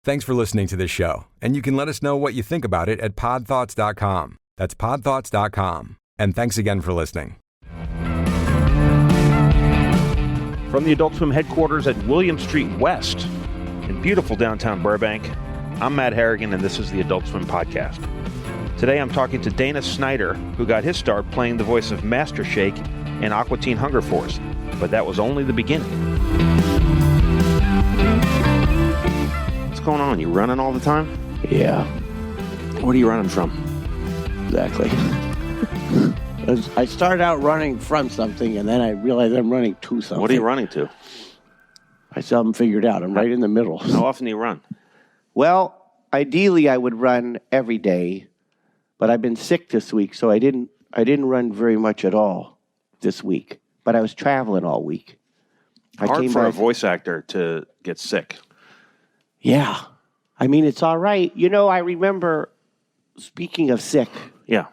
Thanks for listening to this show, and you can let us know what you think about it at podthoughts.com. That's podthoughts.com. And thanks again for listening. From the Adult Swim headquarters at William Street West in beautiful downtown Burbank, I'm Matt Harrigan, and this is the Adult Swim Podcast. Today I'm talking to Dana Snyder, who got his start playing the voice of Master Shake in Aqua Teen Hunger Force, but that was only the beginning. What's going on? You running all the time? Yeah. What are you running from? Exactly. I started out running from something, and then I realized I'm running to something. What are you running to? I still haven't figured out. I'm right in the middle. How often do you run? Well, ideally, I would run every day, but I've been sick this week, so I didn't run very much at all this week. But I was traveling all week. Hard for a voice actor to get sick. Yeah. I mean, it's all right. You know, I remember, speaking of sick. Yeah.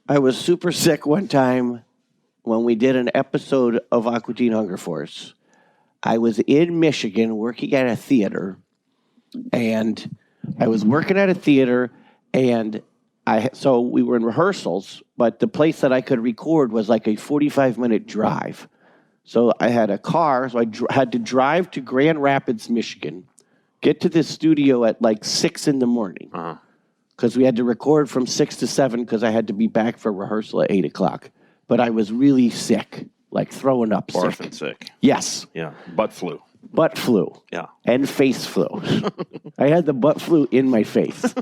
I was super sick one time when we did an episode of Aqua Teen Hunger Force. I was in Michigan working at a theater, and I was working at a theater, and so we were in rehearsals, but the place that I could record was like a 45-minute drive. So I had a car, so I had to drive to Grand Rapids, Michigan, get to the studio at like 6 in the morning. Uh-huh. Because we had to record from 6 to 7 because I had to be back for rehearsal at 8 o'clock. But I was really sick, like throwing up sick. Orphan sick. Yes. Yeah. Butt flu. Butt flu. Yeah. And face flu. I had the butt flu in my face.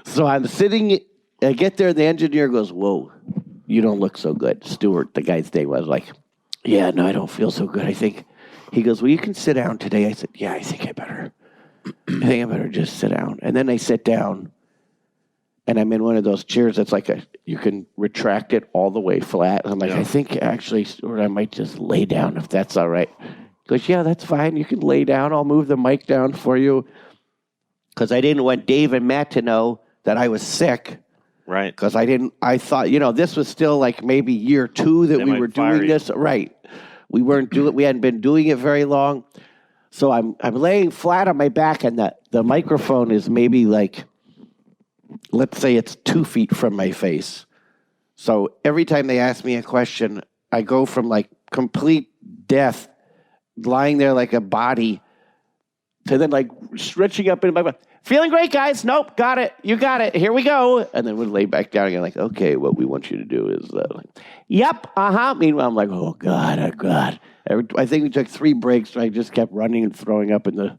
So I'm sitting, I get there, the engineer goes, "Whoa, you don't look so good." Stuart, the guy's name, was like, "Yeah, no, I don't feel so good, I think." He goes, "Well, you can sit down today." I said, "Yeah, I think I better just sit down." And then I sit down. And I'm in one of those chairs that's like you can retract it all the way flat. I'm like, yeah. I think actually, Stuart, I might just lay down if that's all right. He goes, "Yeah, that's fine. You can lay down. I'll move the mic down for you." Because I didn't want Dave and Matt to know that I was sick. Right. Because I thought, this was still like maybe year 2 that we were doing this. Right. We hadn't been doing it very long. So I'm laying flat on my back, and the microphone is maybe like, let's say it's 2 feet from my face. So every time they ask me a question, I go from like complete death, lying there like a body, to then like stretching up in my mouth. "Feeling great, guys. Nope, got it. You got it. Here we go." And then would lay back down again like, "Okay, what we want you to do is, yep, uh-huh." Meanwhile, I'm like, oh, God. I think we took 3 breaks, and I just kept running and throwing up in the...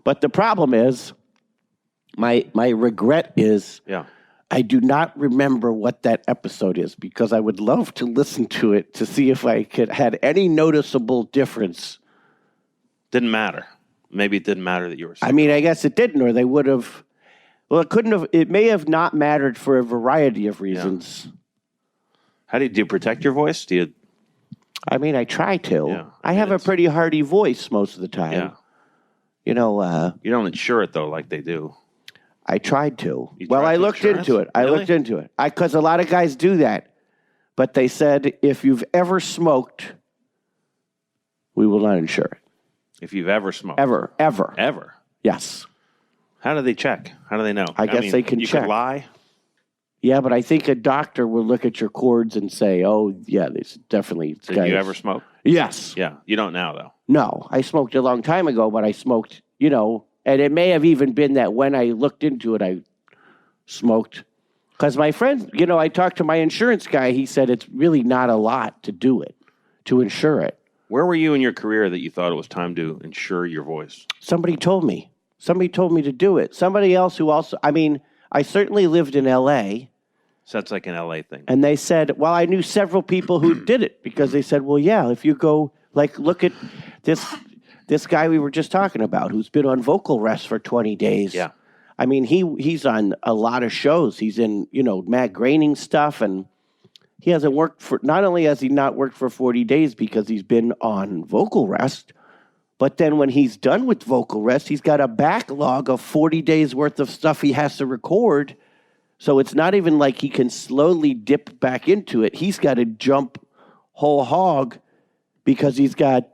But the problem is, my regret is, I do not remember what that episode is, because I would love to listen to it to see if I had any noticeable difference. Didn't matter. Maybe it didn't matter that you were sick. I mean, I guess it didn't, or they would have. Well, it couldn't have. It may have not mattered for a variety of reasons. Yeah. How do you protect your voice? I mean, I try to. Yeah. I have a pretty hearty voice most of the time. Yeah. You don't insure it though, like they do. I tried to. I looked into it. Really? I looked into it. Because a lot of guys do that. But they said, if you've ever smoked, we will not insure it. If you've ever smoked. Ever. Ever? Yes. How do they check? How do they know? I guess they can you check. You could lie? Yeah, but I think a doctor will look at your cords and say, "Oh, yeah, this definitely..." Did you ever smoke? Yes. Yeah. You don't now, though. No. I smoked a long time ago, but I smoked, and it may have even been that when I looked into it, I smoked. Because my friend, I talked to my insurance guy. He said it's really not a lot to do it, to insure it. Where were you in your career that you thought it was time to insure your voice? Somebody told me. Somebody told me to do it. Somebody else who also, I certainly lived in L.A. So that's like an L.A. thing. And they said, well, I knew several people who did it because they said, well, yeah, if you go, look at this guy we were just talking about who's been on vocal rest for 20 days. Yeah. He's on a lot of shows. He's in, Matt Groening stuff, and he hasn't worked not only has he not worked for 40 days because he's been on vocal rest, but then when he's done with vocal rest, he's got a backlog of 40 days worth of stuff he has to record. So it's not even like he can slowly dip back into it. He's got to jump whole hog because he's got,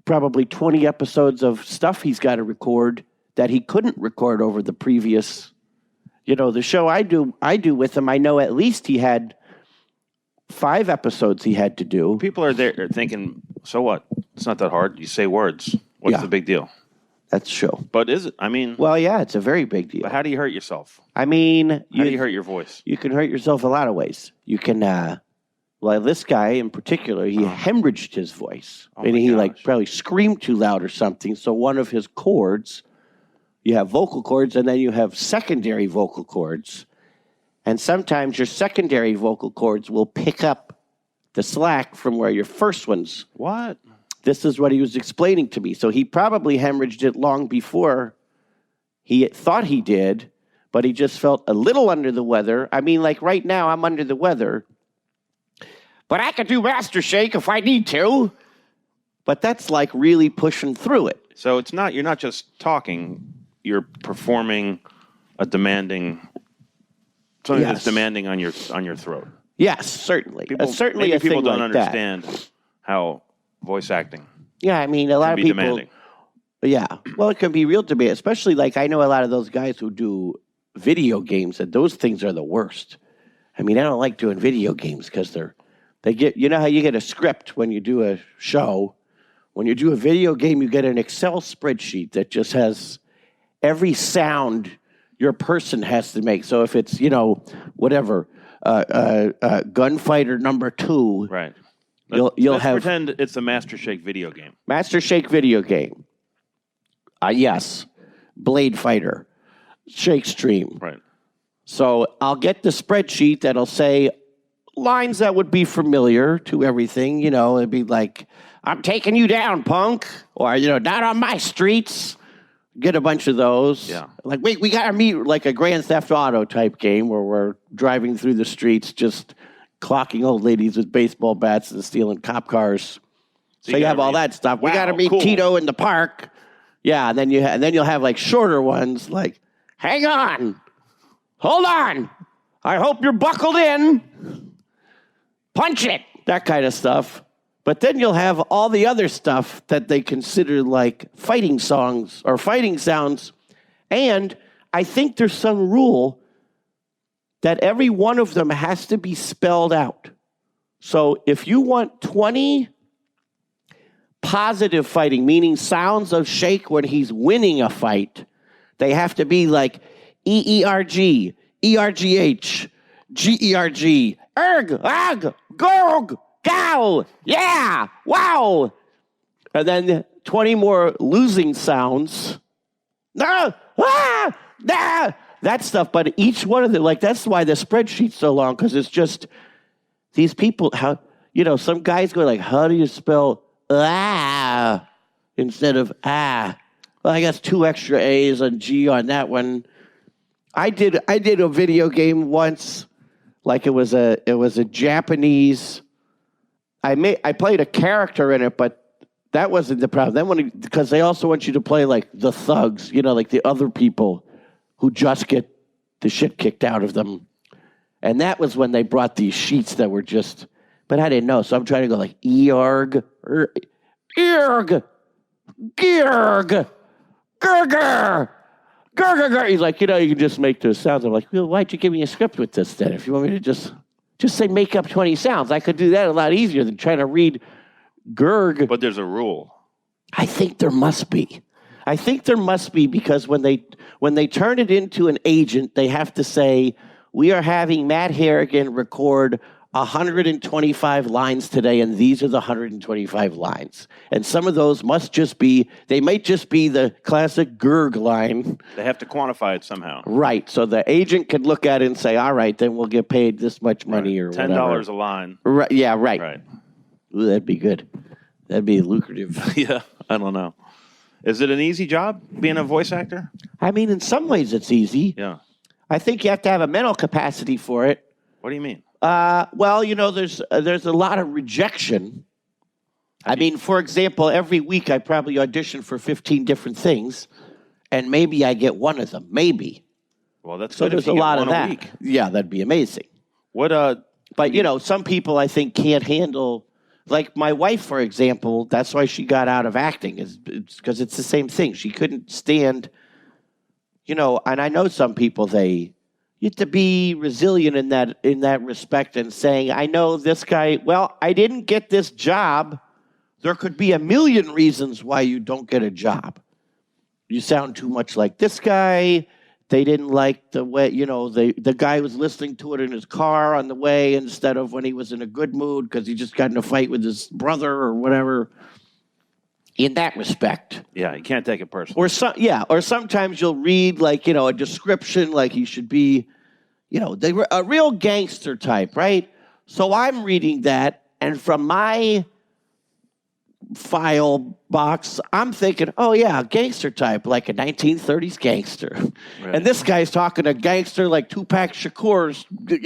probably 20 episodes of stuff he's got to record that he couldn't record over the previous, the show I do with him. I know at least he had 5 episodes he had to do. People are there thinking, so what? It's not that hard. You say words. What's the big deal? That's the show. But is it? I mean... Well, yeah, it's a very big deal. But how do you hurt yourself? I mean... How do you hurt your voice? You can hurt yourself a lot of ways. You can... well, this guy in particular, he hemorrhaged his voice. And he probably screamed too loud or something. So one of his cords, you have vocal cords and then you have secondary vocal cords. And sometimes your secondary vocal cords will pick up the slack from where your first ones... What? This is what he was explaining to me. So he probably hemorrhaged it long before he thought he did, but he just felt a little under the weather. I mean, like right now, I'm under the weather. But I could do Master Shake if I need to. But that's like really pushing through it. So you're not just talking, you're performing a demanding, something that's demanding on your throat. Yes, certainly. Certainly maybe a people thing don't like understand that. How voice acting. Yeah, I mean, a lot of people. Demanding. Yeah, well, it can be real demanding, especially like I know a lot of those guys who do video games, and those things are the worst. I mean, I don't like doing video games because they get. You know how you get a script when you do a show. When you do a video game, you get an Excel spreadsheet that just has every sound your person has to make. So if it's whatever gunfighter number 2, right. Let's pretend it's a Master Shake video game. Master Shake video game. Yes. Blade Fighter. Shake Stream. Right. So I'll get the spreadsheet that'll say lines that would be familiar to everything. It'd be like, I'm taking you down, punk. Or, not on my streets. Get a bunch of those. Yeah. Like, wait, we got to meet like a Grand Theft Auto type game where we're driving through the streets just clocking old ladies with baseball bats and stealing cop cars. So you have all that stuff. Wow, we got to meet Tito in the park. Yeah, and then you'll have like shorter ones like, hang on, hold on, I hope you're buckled in, punch it, that kind of stuff. But then you'll have all the other stuff that they consider like fighting songs or fighting sounds. And I think there's some rule that every one of them has to be spelled out. So if you want 20 positive fighting, meaning sounds of Shake when he's winning a fight, they have to be like E-E-R-G, E-R-G-H, G-E-R-G, erg, ag, gorg, gow, yeah, wow. And then 20 more losing sounds. No, ah, nah. That stuff, but each one of them, like, that's why the spreadsheet's so long, because it's just these people, some guys go like, how do you spell instead of Well, I guess 2 extra A's and G on that one. I did a video game once, like it was a Japanese. I played a character in it, but that wasn't the problem. Then because they also want you to play like the thugs, like the other people who just get the shit kicked out of them. And that was when they brought these sheets that were just, but I didn't know. So I'm trying to go like Earg, Earg, Gearg, Gurger, Gurger. He's like, you can just make those sounds. I'm like, well, why'd you give me a script with this then? If you want me to just say make up 20 sounds, I could do that a lot easier than trying to read Gurg. But there's a rule. I think there must be. Because when they turn it into an agent, they have to say, we are having Matt Harrigan record 125 lines today, and these are the 125 lines. And some of those might just be the classic Gurg line. They have to quantify it somehow. Right. So the agent could look at it and say, all right, then we'll get paid this much money or whatever. $10 a line. Right. Yeah, right. Right. Ooh, that'd be good. That'd be lucrative. Yeah, I don't know. Is it an easy job being a voice actor? I mean, in some ways it's easy. Yeah. I think you have to have a mental capacity for it. What do you mean? Well, there's a lot of rejection. I mean, for example, every week I probably audition for 15 different things, and maybe I get one of them. Maybe. Well, that's so good. There's a lot of that. Week. Yeah, that'd be amazing. What? But some people I think can't handle. Like my wife, for example, that's why she got out of acting, is because it's the same thing. She couldn't stand and I know some people, you have to be resilient in that respect and saying, I know this guy, well, I didn't get this job. There could be a million reasons why you don't get a job. You sound too much like this guy. They didn't like the way, the guy was listening to it in his car on the way instead of when he was in a good mood because he just got in a fight with his brother or whatever. In that respect. Yeah, you can't take it personally. Or sometimes you'll read a description like he should be, they were a real gangster type, right? So I'm reading that, and from my file box, I'm thinking, oh yeah, gangster type, like a 1930s gangster. Right. And this guy's talking a gangster like Tupac Shakur's, there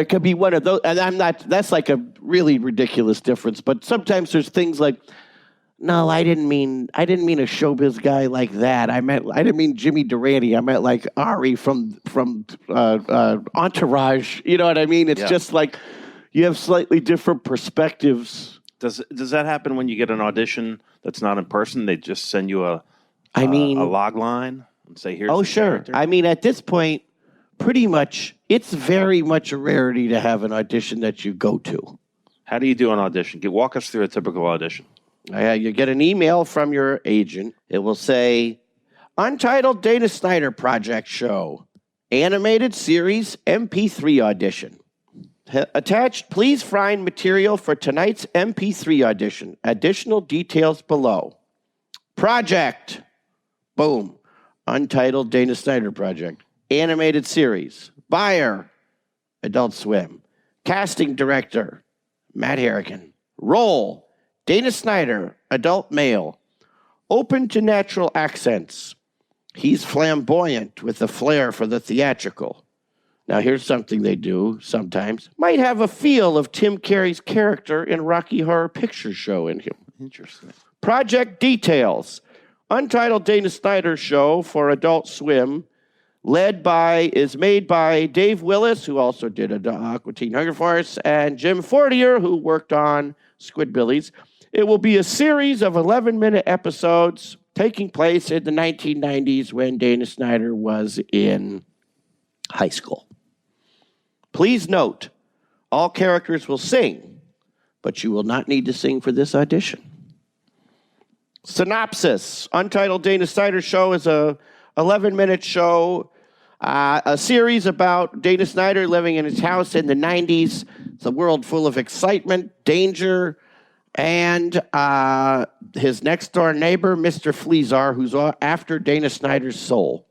could be one of those, and that's like a really ridiculous difference, but sometimes there's things like, no, I didn't mean a showbiz guy like that. I didn't mean Jimmy Durante. I meant like Ari from Entourage. You know what I mean? It's just like you have slightly different perspectives. Does that happen when you get an audition that's not in person? They just send you a log line and say, here's the character? I mean, at this point, pretty much, it's very much a rarity to have an audition that you go to. How do you do an audition? Walk us through a typical audition. You get an email from your agent. It will say, Untitled Dana Snyder Project Show, Animated Series MP3 Audition. Attached, please find material for tonight's MP3 audition. Additional details below. Project. Boom. Untitled Dana Snyder Project. Animated series. Buyer. Adult Swim. Casting director. Matt Harrigan. Role. Dana Snyder. Adult male. Open to natural accents. He's flamboyant with a flair for the theatrical. Now, here's something they do sometimes. Might have a feel of Tim Curry's character in Rocky Horror Picture Show in him. Interesting. Project details. Untitled Dana Snyder Show for Adult Swim, is made by Dave Willis, who also did Aqua Teen Hunger Force, and Jim Fortier, who worked on Squidbillies. It will be a series of 11-minute episodes taking place in the 1990s when Dana Snyder was in high school. Please note, all characters will sing, but you will not need to sing for this audition. Synopsis. Untitled Dana Snyder Show is a 11-minute show, a series about Dana Snyder living in his house in the 90s. It's a world full of excitement, danger, and his next-door neighbor, Mr. Fleazar, who's after Dana Snyder's soul.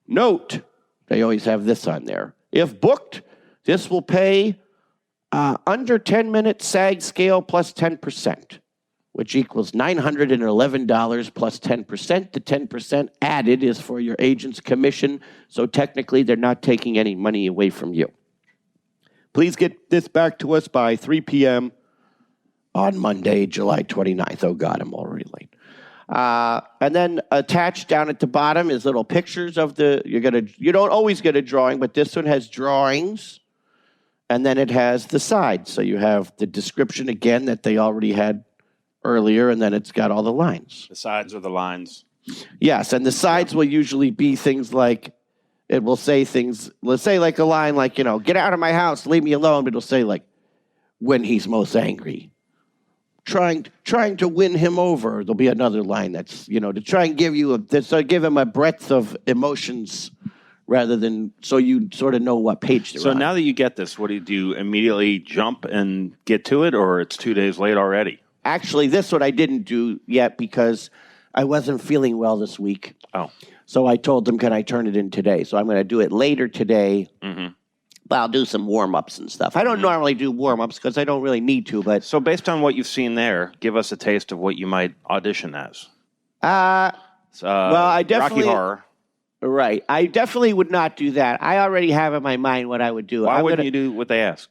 Note, they always have this on there. If booked, this will pay under 10-minute SAG scale plus 10%, which equals $911 plus 10%. The 10% added is for your agent's commission, so technically they're not taking any money away from you. Please get this back to us by 3 p.m. on Monday, July 29th. Oh, God, I'm already late. And then attached down at the bottom is little pictures of you don't always get a drawing, but this one has drawings, and then it has the sides. So you have the description again that they already had earlier, and then it's got all the lines. The sides are the lines. Yes, and the sides will usually be things like, it will say things, let's say like a line like, get out of my house, leave me alone, but it'll say like, when he's most angry. Trying to win him over. There'll be another line that's, to try and give him a breadth of emotions rather than so you sort of know what page they're on. So now that you get this, what do you immediately jump and get to it, or it's 2 days late already? Actually, this one I didn't do yet because I wasn't feeling well this week. Oh. So I told them, can I turn it in today? So I'm going to do it later today. Mm-hmm. But I'll do some warm-ups and stuff. I don't normally do warm-ups because I don't really need to. But so based on what you've seen there, give us a taste of what you might audition as. Well, I definitely... Rocky Horror. Right. I definitely would not do that. I already have in my mind what I would do. Why wouldn't you do what they ask?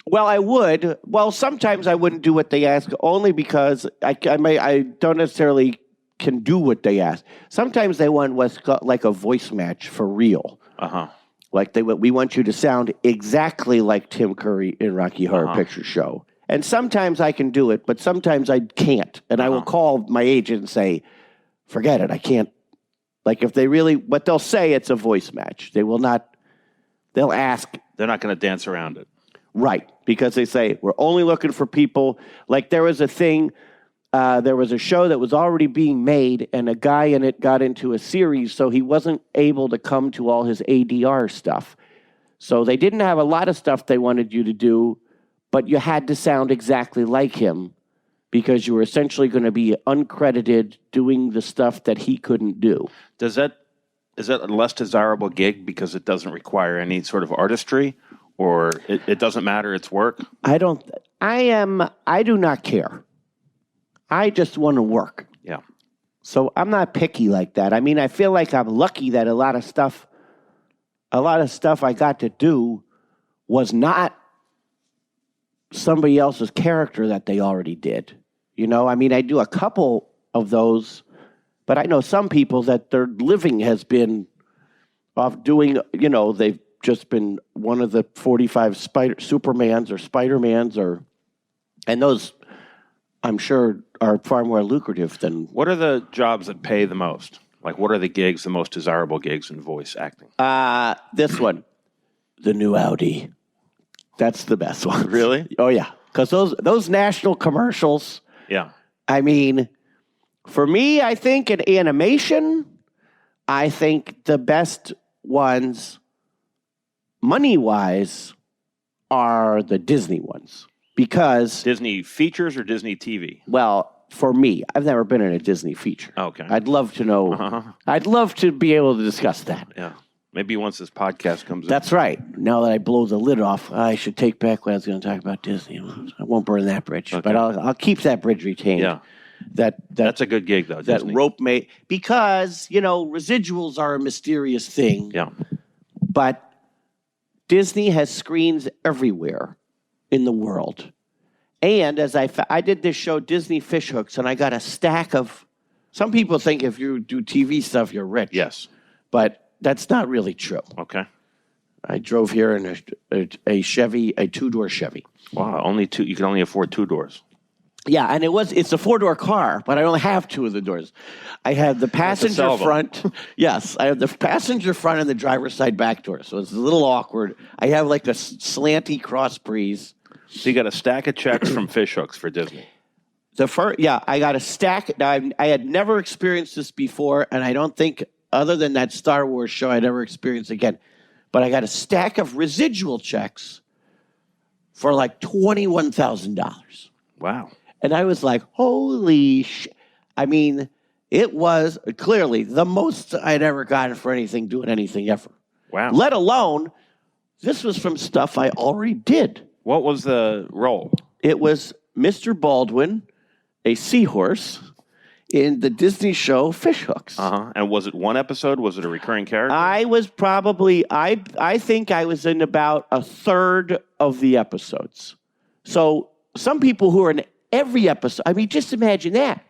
Well, I would. Well, sometimes I wouldn't do what they ask only because I don't necessarily can do what they ask. Sometimes they want what's like a voice match for real. Uh-huh. Like we want you to sound exactly like Tim Curry in Rocky Horror Picture Show. And sometimes I can do it, but sometimes I can't. And I will call my agent and say, forget it, I can't Like if they really, what they'll say, it's a voice match. They will not, they'll ask. They're not going to dance around it. Right, because they say, we're only looking for people. Like there was a thing, there was a show that was already being made, and a guy in it got into a series, so he wasn't able to come to all his ADR stuff. So they didn't have a lot of stuff they wanted you to do, but you had to sound exactly like him because you were essentially going to be uncredited doing the stuff that he couldn't do. Is that a less desirable gig because it doesn't require any sort of artistry, or it doesn't matter, it's work? I do not care. I just want to work. Yeah. So I'm not picky like that. I mean, I feel like I'm lucky that a lot of stuff I got to do was not somebody else's character that they already did. You know, I mean, I do a couple of those, but I know some people that their living has been off doing, you know, they've just been one of the 45 Supermans or Spider-Mans, and those, I'm sure, are far more lucrative than... What are the jobs that pay the most? Like, what are the gigs, the most desirable gigs in voice acting? This one, the new Audi. That's the best one. Really? Oh, yeah. Because those national commercials... Yeah. I mean, for me, I think in animation, I think the best ones, money-wise, are the Disney ones. Because... Disney features or Disney TV? Well, for me, I've never been in a Disney feature. Okay. I'd love to know. Uh-huh. I'd love to be able to discuss that. Yeah. Maybe once this podcast comes That's right. Now that I blow the lid off, I should take back what I was going to talk about Disney. I won't burn that bridge, but I'll keep that bridge retained. Yeah. That's a good gig, though, that Disney. Rope made. Because, you know, residuals are a mysterious thing. Yeah. But Disney has screens everywhere in the world. And as I did this show, Disney Fish Hooks, and I got a stack of... Some people think if you do TV stuff, you're rich. Yes. But that's not really true. Okay. I drove here in a Chevy, a two-door Chevy. Wow, only two. You can only afford 2 doors. Yeah, and it's a 4-door car, but I only have 2 of the doors. I have the passenger front. Yes, I have the passenger front and the driver's side back door, so it's a little awkward. I have like a slanty cross breeze. So you got a stack of checks from Fish Hooks for Disney. I got a stack. Now, I had never experienced this before, and I don't think, other than that Star Wars show, I'd ever experience again. But I got a stack of residual checks for like $21,000. Wow. And I was like, holy shit. I mean, it was clearly the most I'd ever gotten for doing anything ever. Wow. Let alone, this was from stuff I already did. What was the role? It was Mr. Baldwin, a seahorse, in the Disney show Fish Hooks. Uh-huh. And was it one episode? Was it a recurring character? I was probably, I think I was in about a third of the episodes. So some people who are in every episode, I mean, just imagine that.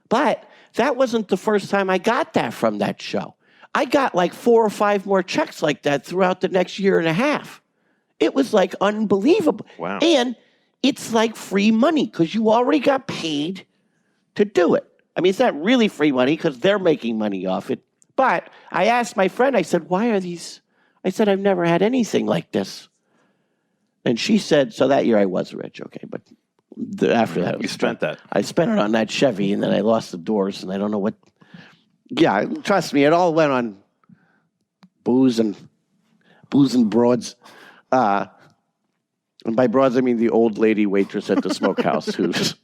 But that wasn't the first time I got that from that show. I got like 4 or 5 more checks like that throughout the next year and a half. It was like unbelievable. Wow. And it's like free money because you already got paid to do it. I mean, it's not really free money because they're making money off it. But I asked my friend, I said, why are these? I said, I've never had anything like this. And she said, so that year I was rich, okay. But after that, you spent that. I spent it on that Chevy, and then I lost the doors, and I don't know what. Yeah, trust me, it all went on booze and broads. And by broads, I mean the old lady waitress at the smokehouse who's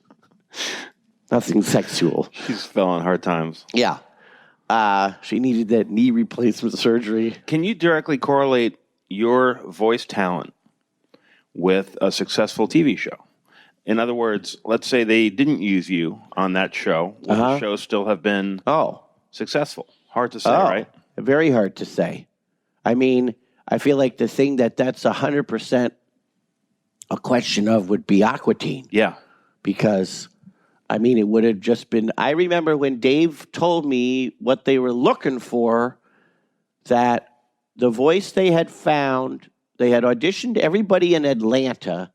nothing sexual. She's fell on hard times. Yeah. She needed that knee replacement surgery. Can you directly correlate your voice talent with a successful TV show? In other words, let's say they didn't use you on that show. Would the show still have been successful? Hard to say, right? Very hard to say. I mean, I feel like the thing that's 100% a question of would be Aqua Teen. Yeah. Because, I mean, it would have just been... I remember when Dave told me what they were looking for, that the voice they had found, they had auditioned everybody in Atlanta,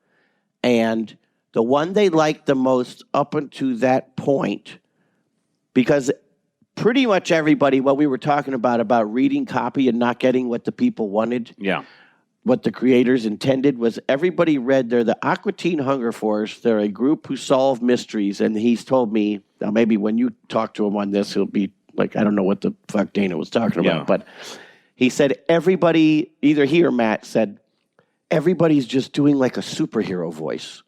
and the one they liked the most up until that point, because pretty much everybody, what we were talking about reading copy and not getting what the people wanted. Yeah. What the creators intended was everybody read, they're the Aqua Teen Hunger Force. They're a group who solve mysteries. And he's told me, now maybe when you talk to him on this, he'll be like, I don't know what the fuck Dana was talking about. But he said everybody, either he or Matt said, everybody's just doing like a superhero voice.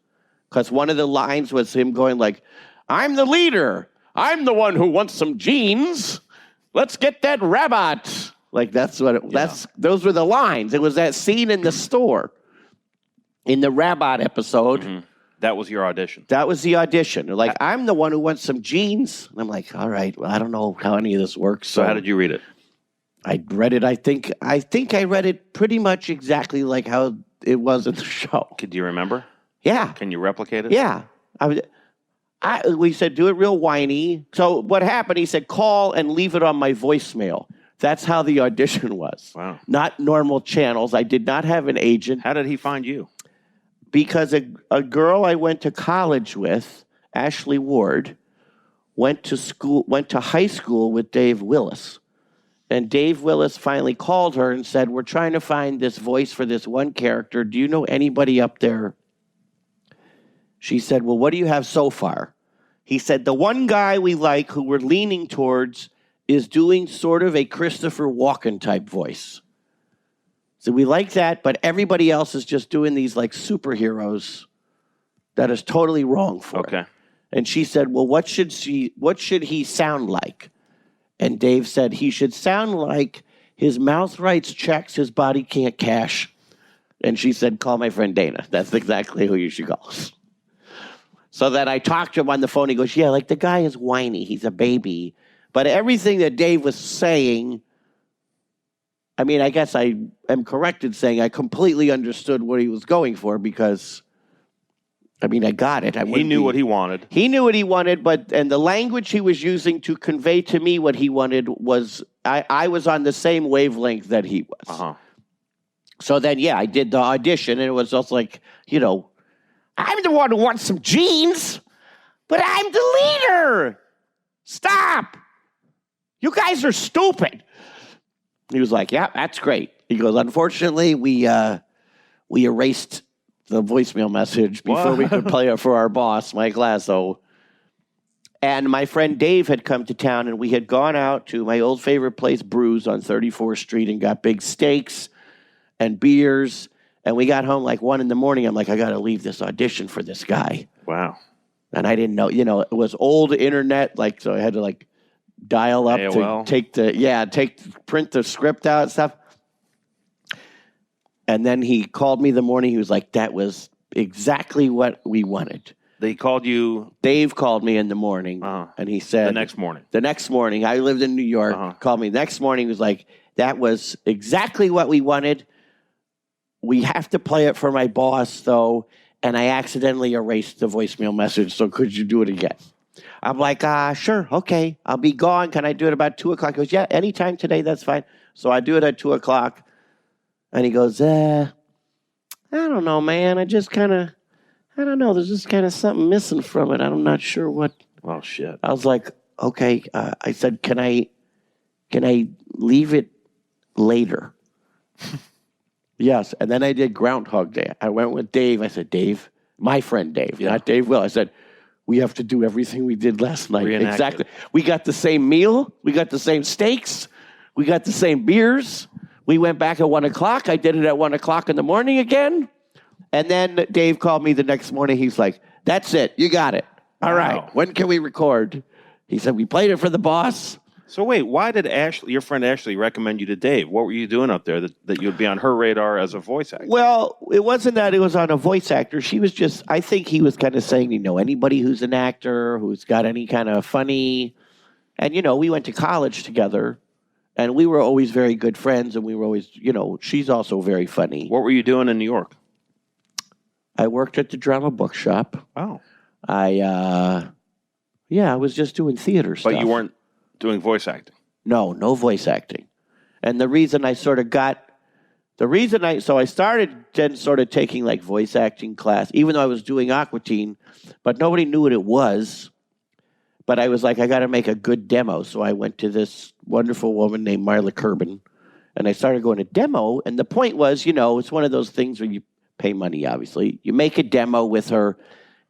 Because one of the lines was him going like, I'm the leader. I'm the one who wants some jeans. Let's get that rabbit. Like those were the lines. It was that scene in the store in the rabbit episode. Mm-hmm. That was your audition. That was the audition. They're like, I'm the one who wants some jeans. And I'm like, all right, well, I don't know how any of this works. So how did you read it? I read it, I think I read it pretty much exactly like how it was in the show. Do you remember? Yeah. Can you replicate it? Yeah. We said, do it real whiny. So what happened, he said, call and leave it on my voicemail. That's how the audition was. Wow. Not normal channels. I did not have an agent. How did he find you? Because a girl I went to college with, Ashley Ward, went to high school with Dave Willis. And Dave Willis finally called her and said, we're trying to find this voice for this one character. Do you know anybody up there? She said, well, what do you have so far? He said, the one guy we like who we're leaning towards is doing sort of a Christopher Walken type voice. So we like that, but everybody else is just doing these like superheroes that is totally wrong for it. And she said, well, what should he sound like? And Dave said, he should sound like his mouth writes checks his body can't cash. And she said, call my friend Dana. That's exactly who you should call. So then I talked to him on the phone. He goes, yeah, like the guy is whiny. He's a baby. But everything that Dave was saying, I mean, I guess I am correct in saying I completely understood what he was going for because, I mean, I got it. He knew what he wanted. He knew what he wanted, and the language he was using to convey to me what he wanted was, I was on the same wavelength that he was. Uh-huh. So then, yeah, I did the audition, and it was just like, you know, I'm the one who wants some jeans, but I'm the leader. Stop. You guys are stupid. He was like, yeah, that's great. He goes, unfortunately, we erased the voicemail message before we could play it for our boss, Mike Lasso. And my friend Dave had come to town, and we had gone out to my old favorite place, Brews, on 34th Street, and got big steaks and beers. And we got home like 1 a.m. I'm like, I got to leave this audition for this guy. Wow. And I didn't know, you know, it was old internet, like, so I had to like dial up AOL. to print the script out and stuff. And then he called me the morning. He was like, that was exactly what we wanted. They called you? Dave called me in the morning. And he said... The next morning? The next morning. I lived in New York. Called me the next morning. He was like, that was exactly what we wanted. We have to play it for my boss, though. And I accidentally erased the voicemail message. So could you do it again? I'm like, sure. Okay. I'll be gone. Can I do it about 2 o'clock? He goes, yeah, anytime today. That's fine. So I do it at 2 o'clock. And he goes, I don't know, man. I don't know. There's just kind of something missing from it. I'm not sure what. Oh, shit. I was like, okay. I said, can I leave it later? Yes. And then I did Groundhog Day. I went with Dave. I said, Dave, my friend Dave, not Dave Will. I said, we have to do everything we did last night. Reenact exactly. it. We got the same meal. We got the same steaks. We got the same beers. We went back at 1 o'clock. I did it at 1 o'clock in the morning again. And then Dave called me the next morning. He's like, that's it. You got it. All right. When can we record? He said, we played it for the boss. So wait, why did your friend Ashley recommend you to Dave? What were you doing up there that you'd be on her radar as a voice actor? Well, it wasn't that it was on a voice actor. She was just, I think he was kind of saying, you know, anybody who's an actor, who's got any kind of funny, and, you know, we went to college together. And we were always very good friends, and we were always, you know, she's also very funny. What were you doing in New York? I worked at the Drama Bookshop. Oh. I was just doing theater stuff. But you weren't doing voice acting? No voice acting. And the reason I started then sort of taking like voice acting class, even though I was doing Aqua Teen, but nobody knew what it was. But I was like, I got to make a good demo. So I went to this wonderful woman named Marla Curbin, and I started going to demo. And the point was, it's one of those things where you pay money, obviously. You make a demo with her,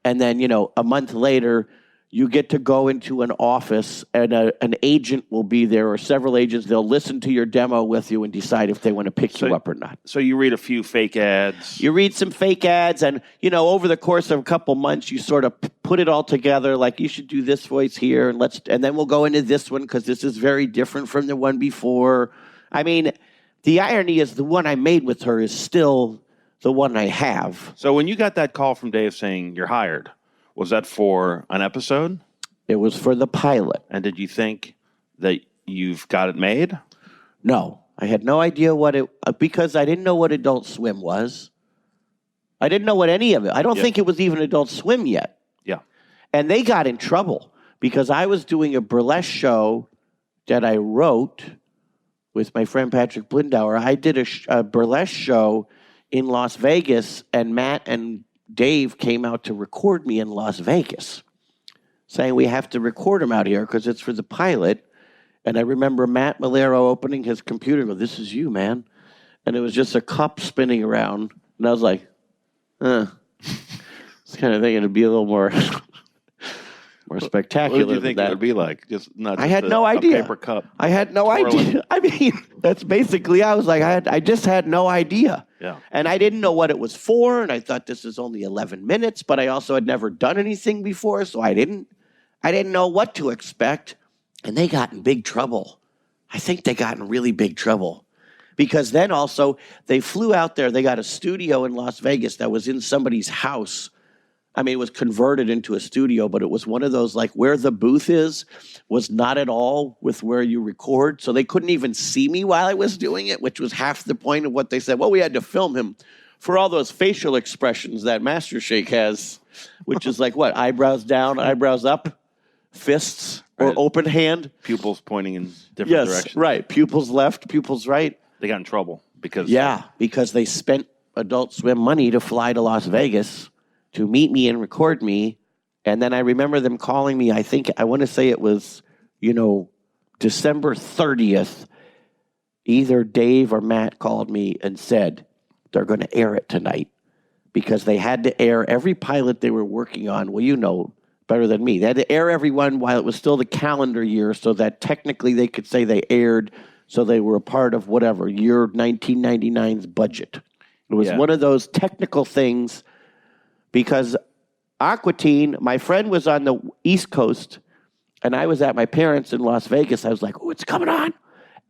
and then, a month later, you get to go into an office, and an agent will be there, or several agents. They'll listen to your demo with you and decide if they want to pick you up or not. So you read a few fake ads. You read some fake ads, and, over the course of a couple months, you sort of put it all together, like, you should do this voice here, and then we'll go into this one, because this is very different from the one before. I mean, the irony is the one I made with her is still the one I have. So when you got that call from Dave saying you're hired, was that for an episode? It was for the pilot. And did you think that you've got it made? No. I had no idea because I didn't know what Adult Swim was. I didn't know what any of it. I don't think it was even Adult Swim yet. Yeah. And they got in trouble because I was doing a burlesque show that I wrote with my friend Patrick Blindauer. I did a burlesque show in Las Vegas, and Matt and Dave came out to record me in Las Vegas, saying we have to record him out here because it's for the pilot. And I remember Matt Malero opening his computer and go, "This is you, man." And it was just a cup spinning around. And I was like, I was kind of thinking it'd be a little more spectacular. What did you think it would be like? I had no idea. A paper cup. I had no idea. I mean, that's basically, I was like, I just had no idea. Yeah. And I didn't know what it was for, and I thought this is only 11 minutes, but I also had never done anything before, so I didn't know what to expect. And they got in big trouble. I think they got in really big trouble. Because then also, they flew out there. They got a studio in Las Vegas that was in somebody's house. I mean, it was converted into a studio, but it was one of those, like, where the booth is was not at all with where you record. So they couldn't even see me while I was doing it, which was half the point of what they said. Well, we had to film him for all those facial expressions that Master Shake has, which is like what? Eyebrows down, eyebrows up, fists, or open hand. Pupils pointing in different directions. Yes, right. Pupils left, pupils right. They got in trouble because... Yeah, because they spent Adult Swim money to fly to Las Vegas to meet me and record me. And then I remember them calling me, I want to say it was, December 30th. Either Dave or Matt called me and said, they're going to air it tonight. Because they had to air every pilot they were working on. Well, better than me. They had to air everyone while it was still the calendar year so that technically they could say they aired, so they were a part of whatever, year 1999's budget. It was one of those technical things. Because Aqua Teen, my friend was on the East Coast, and I was at my parents' in Las Vegas. I was like, "Oh, it's coming on!"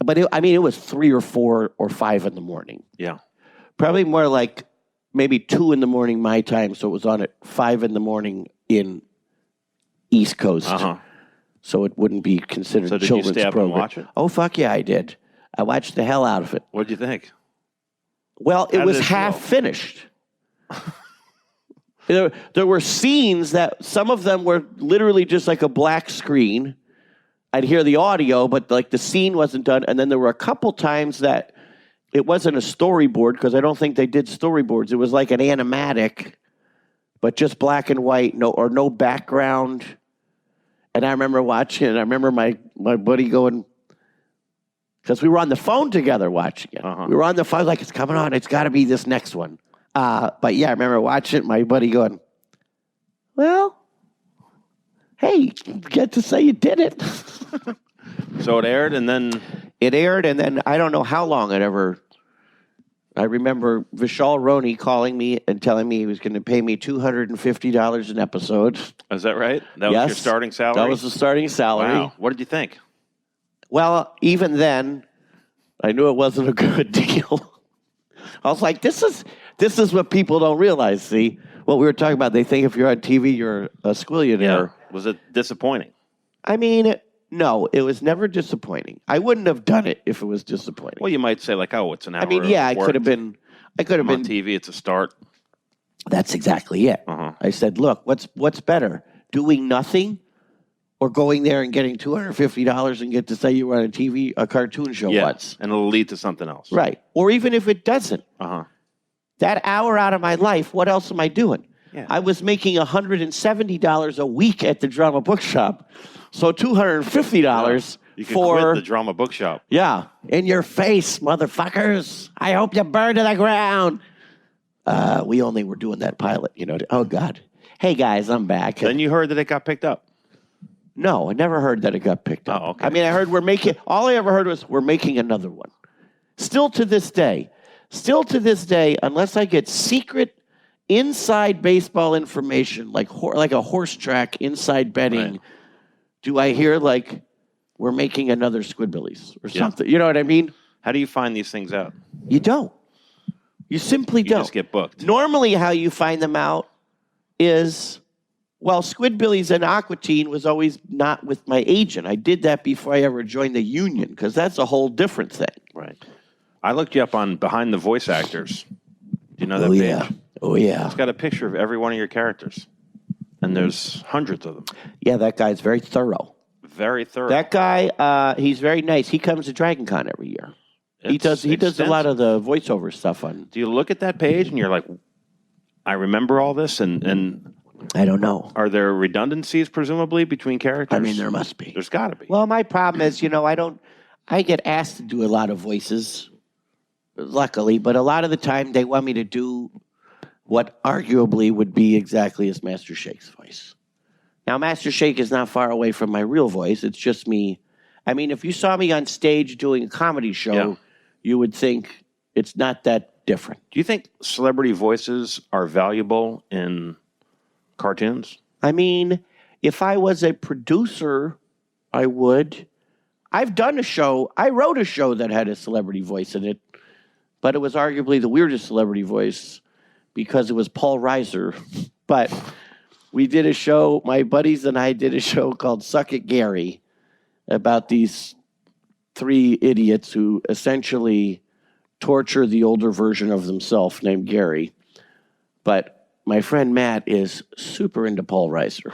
But it was 3 or 4 or 5 in the morning. Yeah, probably more like maybe 2 in the morning my time. So it was on at 5 in the morning in East Coast. So it wouldn't be considered children's program. So did you stay up and watch it? Oh, fuck yeah, I did. I watched the hell out of it. What did you think? Well, it was half finished. There were scenes that some of them were literally just like a black screen. I'd hear the audio, but like the scene wasn't done. And then there were a couple times that it wasn't a storyboard because I don't think they did storyboards. It was like an animatic, but just black and white, no background. And I remember watching it. I remember my buddy going, because we were on the phone together watching it. We were on the phone like, it's coming on. It's got to be this next one. But yeah, I remember watching it, my buddy going, well, hey, get to say you did it. So it aired and then... It aired and then I don't know how long I remember Vishal Roney calling me and telling me he was going to pay me $250 an episode. Is that right? That was your starting salary? That was the starting salary. Wow. What did you think? Well, even then, I knew it wasn't a good deal. I was like, this is what people don't realize, see? What we were talking about, they think if you're on TV, you're a squillionaire. Yeah. Was it disappointing? I mean, no, it was never disappointing. I wouldn't have done it if it was disappointing. Well, you might say like, oh, it's an hour. I mean, yeah, I could have been on TV, it's a start. That's exactly it. I said, look, what's better? Doing nothing or going there and getting $250 and get to say you were on a cartoon show once? And it'll lead to something else. Right. Or even if it doesn't. That hour out of my life, what else am I doing? Yeah. I was making $170 a week at the Drama Bookshop. So $250 You can for quit the drama bookshop. Yeah, in your face, motherfuckers. I hope you burn to the ground. We only were doing that pilot, Oh, God. Hey, guys, I'm back. Then you heard that it got picked up. No, I never heard that it got picked up. Oh, okay. I mean, I heard all I ever heard was we're making another one. Still to this day, unless I get secret inside baseball information, like a horse track inside betting, Right. do I hear like we're making another Squidbillies or something? You know what I mean? How do you find these things out? You don't. You simply don't. You just get booked. Normally, how you find them out is, Squidbillies and Aquatine was always not with my agent. I did that before I ever joined the union because that's a whole different thing. Right. I looked you up on Behind the Voice Actors. Do you know that page? Oh, yeah. It's got a picture of every one of your characters. And there's hundreds of them. Yeah, that guy's very thorough. Very thorough. That guy, he's very nice. He comes to DragonCon every year. He does a lot of the voiceover stuff on. Do you look at that page and you're like, I remember all this? And I don't know. Are there redundancies, presumably, between characters? I mean, there must be. There's got to be. Well, my problem is, I get asked to do a lot of voices, luckily, but a lot of the time they want me to do what arguably would be exactly as Master Shake's voice. Now, Master Shake is not far away from my real voice. It's just me. I mean, if you saw me on stage doing a comedy show, you would think it's not that different. Do you think celebrity voices are valuable in cartoons? I mean, if I was a producer, I would. I've done a show. I wrote a show that had a celebrity voice in it, but it was arguably the weirdest celebrity voice because it was Paul Reiser. But we did a show, my buddies and I did a show called Suck It Gary about these three idiots who essentially torture the older version of themselves named Gary. But my friend Matt is super into Paul Reiser.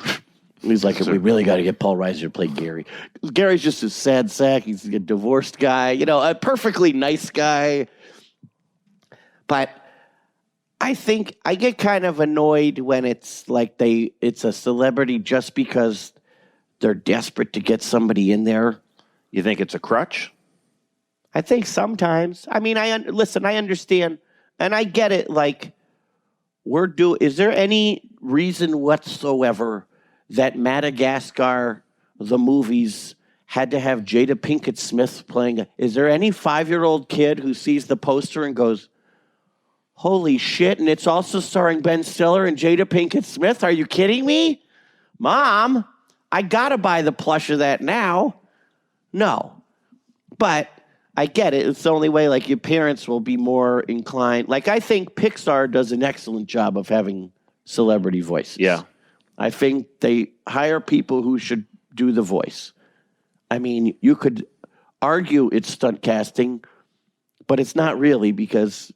He's like, we really got to get Paul Reiser to play Gary. Gary's just a sad sack. He's a divorced guy, a perfectly nice guy. But I think I get kind of annoyed when it's like it's a celebrity just because they're desperate to get somebody in there. You think it's a crutch? I think sometimes. I mean, I understand, and I get it. Like, is there any reason whatsoever that Madagascar, the movies, had to have Jada Pinkett Smith playing? Is there any 5-year-old kid who sees the poster and goes, holy shit, and it's also starring Ben Stiller and Jada Pinkett Smith? Are you kidding me? Mom, I gotta buy the plush of that now. No. But I get it. It's the only way, like, your parents will be more inclined. Like, I think Pixar does an excellent job of having celebrity voices. Yeah. I think they hire people who should do the voice. I mean, you could argue it's stunt casting, but it's not really because,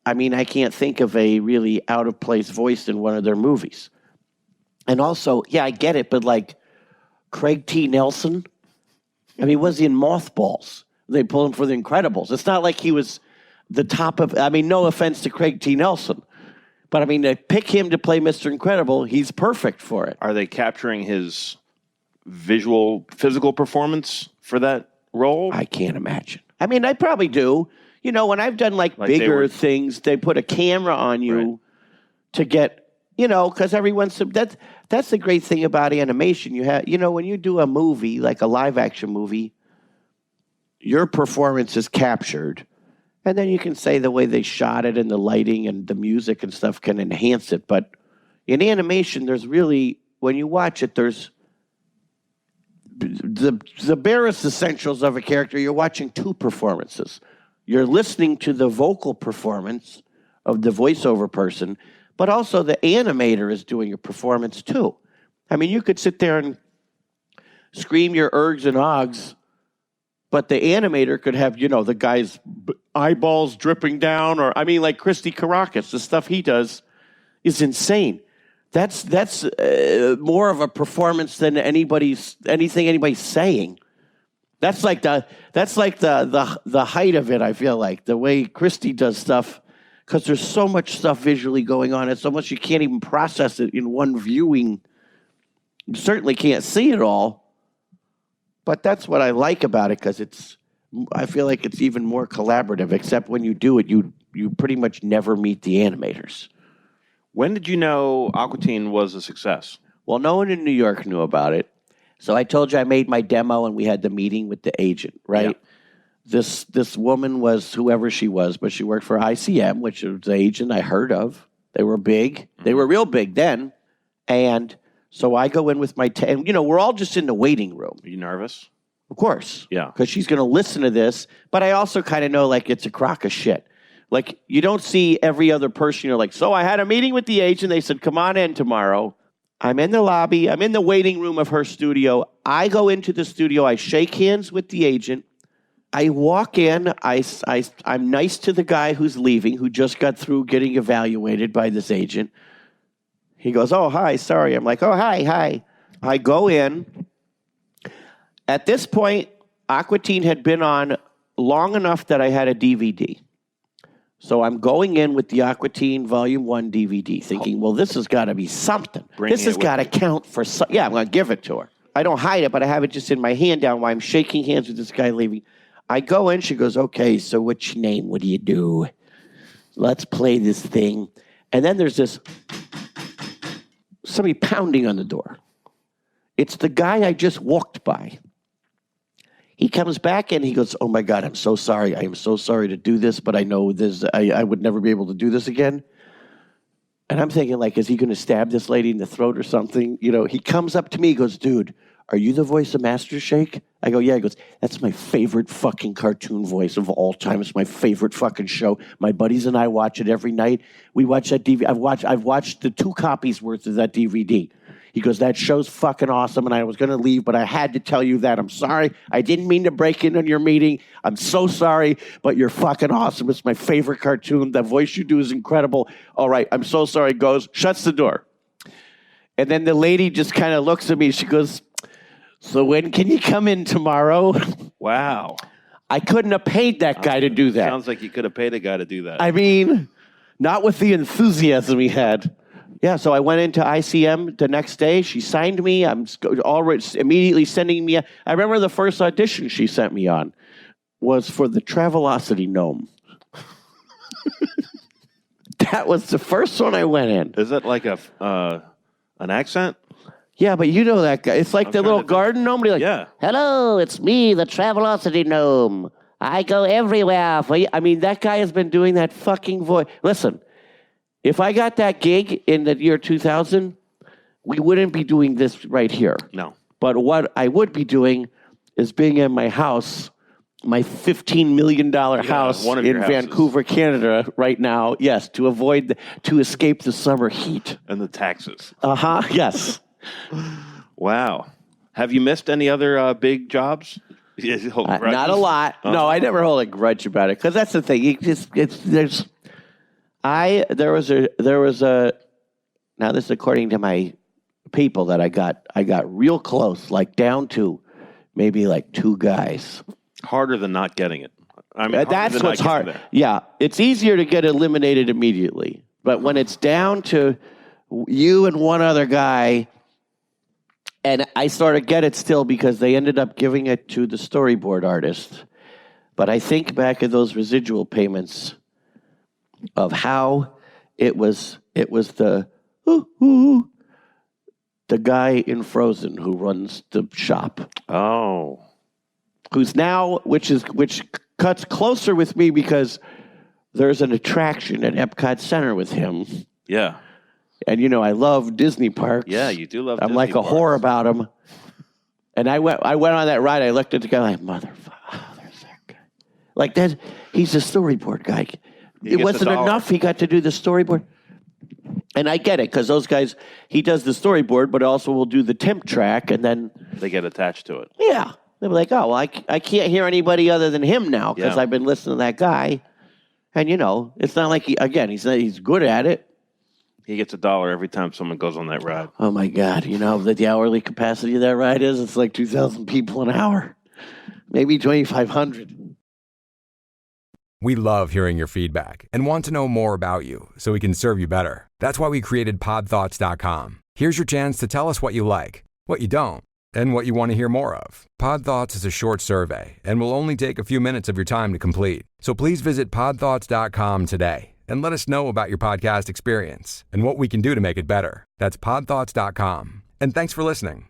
I mean, I can't think of a really out-of-place voice in one of their movies. And also, yeah, I get it, but like Craig T. Nelson, I mean, was he in Mothballs? They pulled him for The Incredibles. It's not like he was the top of, I mean, no offense to Craig T. Nelson, but I mean, to pick him to play Mr. Incredible, he's perfect for it. Are they capturing his physical performance for that role? I can't imagine. I mean, I probably do. When I've done like bigger things, they put a camera on you to get, because everyone's, that's the great thing about animation. You have, when you do a movie, like a live action movie, your performance is captured. And then you can say the way they shot it and the lighting and the music and stuff can enhance it. But in animation, there's really, when you watch it, there's the barest essentials of a character. You're watching two performances. You're listening to the vocal performance of the voiceover person, but also the animator is doing a performance too. I mean, you could sit there and scream your ergs and ogs, but the animator could have, the guy's eyeballs dripping down, or, I mean, like Christy Caracas, the stuff he does is insane. That's more of a performance than anything anybody's saying. That's like the height of it, I feel like, the way Christy does stuff, because there's so much stuff visually going on, and so much you can't even process it in one viewing. You certainly can't see it all, But that's what I like about it, because I feel like it's even more collaborative, except when you do it, you pretty much never meet the animators. When did you know Aqua Teen was a success? Well, no one in New York knew about it. So I told you I made my demo and we had the meeting with the agent, right? Yeah. This woman was whoever she was, but she worked for ICM, which was the agent I heard of. They were big. Mm-hmm. They were real big then. And so I go in with my, and we're all just in the waiting room. Are you nervous? Of course. Yeah. Because she's going to listen to this. But I also kind of know, like, it's a crock of shit. Like, you don't see every other person. You're like, so I had a meeting with the agent. They said, come on in tomorrow. I'm in the lobby. I'm in the waiting room of her studio. I go into the studio. I shake hands with the agent. I walk in. I'm nice to the guy who's leaving, who just got through getting evaluated by this agent. He goes, oh, hi, sorry. I'm like, oh, hi. I go in. At this point, Aqua Teen had been on long enough that I had a DVD. So I'm going in with the Aqua Teen Volume 1 DVD, thinking, well, this has got to be something. This has got to count for something. Yeah, I'm going to give it to her. I don't hide it, but I have it just in my hand down while I'm shaking hands with this guy leaving. I go in, she goes, okay, so what's your name? What do you do? Let's play this thing. And then there's somebody pounding on the door. It's the guy I just walked by. He comes back and he goes, oh my God, I'm so sorry. I am so sorry to do this, but I know this. I would never be able to do this again. And I'm thinking, like, is he going to stab this lady in the throat or something? He comes up to me, he goes, dude, are you the voice of Master Shake? I go, yeah. He goes, that's my favorite fucking cartoon voice of all time. It's my favorite fucking show. My buddies and I watch it every night. We watch that DVD. I've watched the 2 copies worth of that DVD. He goes, that show's fucking awesome, and I was going to leave, but I had to tell you that. I'm sorry. I didn't mean to break in on your meeting. I'm so sorry, but you're fucking awesome. It's my favorite cartoon. The voice you do is incredible. All right, I'm so sorry. Goes, shuts the door. And then the lady just kind of looks at me. She goes, so when can you come in tomorrow? Wow. I couldn't have paid that guy to do that. Sounds like you could have paid a guy to do that. I mean, not with the enthusiasm he had. Yeah, so I went into ICM the next day. She signed me. I'm already immediately sending me. I remember the first audition she sent me on was for the Travelocity Gnome. That was the first one I went in. Is it like an accent? Yeah, but you know that guy. It's like the little garden gnome. Like, yeah. Hello, it's me, the Travelocity Gnome. I go everywhere for you. I mean, that guy has been doing that fucking voice. Listen. If I got that gig in the year 2000, we wouldn't be doing this right here. No. But what I would be doing is being in my house, my $15 million house in Vancouver, Canada right now, yes, to escape the summer heat. And the taxes. Uh-huh, yes. Wow. Have you missed any other big jobs? Not a lot. No, I never hold a grudge about it, because that's the thing. There was a now this is according to my people that I got real close, like down to maybe like 2 guys. Harder than not getting it. I mean, that's what's hard. Yeah, it's easier to get eliminated immediately, but when it's down to you and 1 other guy, and I sort of get it still because they ended up giving it to the storyboard artist. But I think back at those residual payments of how it was the guy in Frozen who runs the shop. Oh. Who's now, which cuts closer with me because there's an attraction at Epcot Center with him. Yeah. And I love Disney parks. Yeah, you do love I'm Disney like a parks. whore about them. And I went on that ride. I looked at the guy like, motherfucker, there's that guy. Like that, he's a storyboard guy. It wasn't enough. He got to do the storyboard. And I get it, because those guys, he does the storyboard, but also will do the temp track, and then they get attached to it. Yeah. They'll be like, oh, well, I can't hear anybody other than him now, because I've been listening to that guy. And, it's not like, he's good at it. He gets $1 every time someone goes on that ride. Oh, my God. You know what the hourly capacity of that ride is? It's like 2,000 people an hour. Maybe 2,500. We love hearing your feedback and want to know more about you so we can serve you better. That's why we created podthoughts.com. Here's your chance to tell us what you like, what you don't, and what you want to hear more of. Pod Thoughts is a short survey and will only take a few minutes of your time to complete. So please visit podthoughts.com today and let us know about your podcast experience and what we can do to make it better. That's podthoughts.com. And thanks for listening.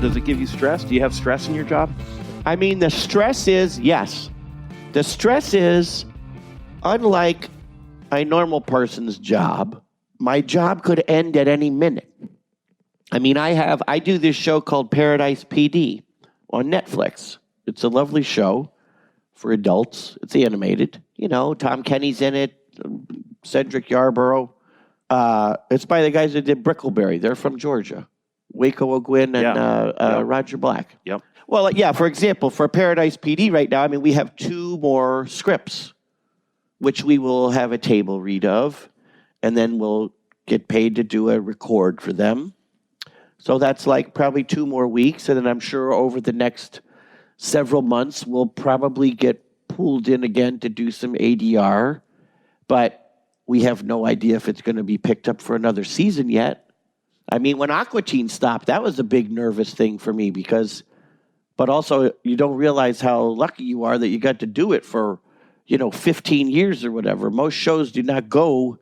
Does it give you stress? Do you have stress in your job? I mean, the stress is, yes. The stress is, unlike a normal person's job, my job could end at any minute. I mean, I do this show called Paradise PD on Netflix. It's a lovely show for adults. It's animated. You know, Tom Kenny's in it, Cedric Yarborough. It's by the guys that did Brickleberry. They're from Georgia. Waco O'Gwin and Roger Black. Yep. Well, yeah, for example, for Paradise PD right now, I mean, we have 2 more scripts, which we will have a table read of, and then we'll get paid to do a record for them. So that's like probably 2 more weeks, and then I'm sure over the next several months, we'll probably get pulled in again to do some ADR, but we have no idea if it's going to be picked up for another season yet. I mean, when Aqua Teen stopped, that was a big nervous thing for me but also you don't realize how lucky you are that you got to do it for, 15 years or whatever. Most shows do not go,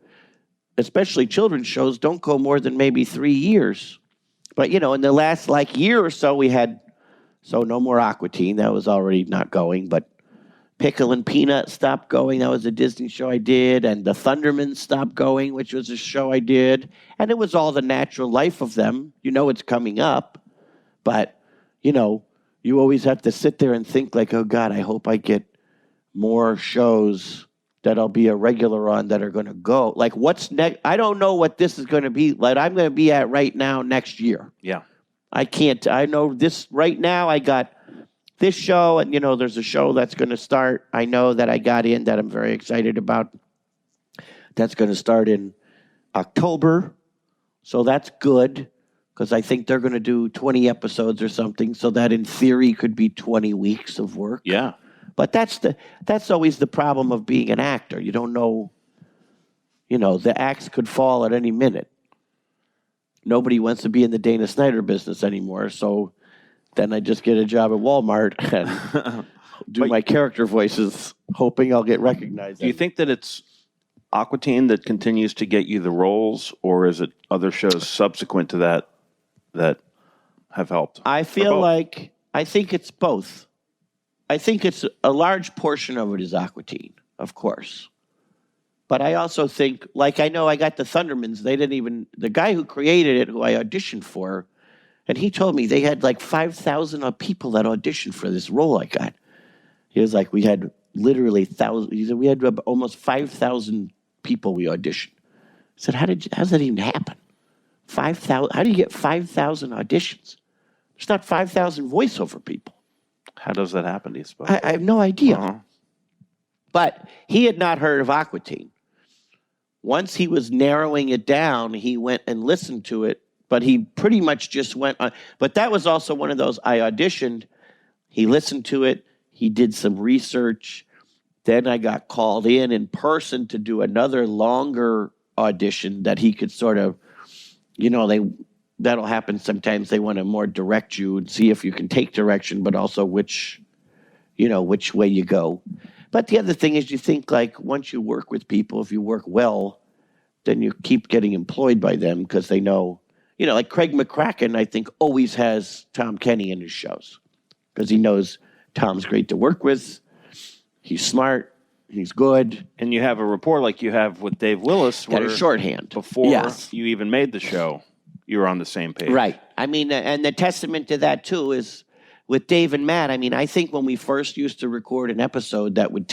especially children's shows, don't go more than maybe 3 years. But, in the last year or so, we had, no more Aqua Teen. That was already not going, but Pickle and Peanut stopped going. That was a Disney show I did. And the Thundermans stopped going, which was a show I did. And it was all the natural life of them. It's coming up. But, you always have to sit there and think oh, God, I hope I get more shows that I'll be a regular on that are going to go. What's next? I don't know what this is going to be. I'm going to be at right now next year. Yeah. I know this right now. I got this show, and, there's a show that's going to start. I know that I got in that I'm very excited about. That's going to start in October. So that's good, because I think they're going to do 20 episodes or something. So that in theory could be 20 weeks of work. Yeah. But that's always the problem of being an actor. You don't know, the axe could fall at any minute. Nobody wants to be in the Dana Snyder business anymore. So then I just get a job at Walmart and do my character voices, hoping I'll get recognized. Do you think that it's Aqua Teen that continues to get you the roles, or is it other shows subsequent to that have helped? I feel I think it's both. I think it's a large portion of it is Aqua Teen, of course. But I also think, I know I got the Thundermans. The guy who created it, who I auditioned for, and he told me they had 5,000 people that auditioned for this role I got. He was we had literally thousands. He said we had almost 5,000 people we auditioned. I said, how does that even happen? 5,000? How do you get 5,000 auditions? There's not 5,000 voiceover people. How does that happen, do you suppose? I have no idea. But he had not heard of Aqua Teen. Once he was narrowing it down, he went and listened to it, but he pretty much just went on. But that was also one of those, I auditioned, he listened to it, he did some research, then I got called in person to do another longer audition that he could sort of, that'll happen sometimes. They want to more direct you and see if you can take direction, but also which way you go. But the other thing is you think once you work with people, if you work well, then you keep getting employed by them because they know, Craig McCracken, I think, always has Tom Kenny in his shows because he knows Tom's great to work with. He's smart. He's good. And you have a rapport like you have with Dave Willis. Got a shorthand. Before you even made the show, you were on the same page. Right. I mean, and the testament to that, too, is with Dave and Matt. I mean, I think when we first used to record an episode that would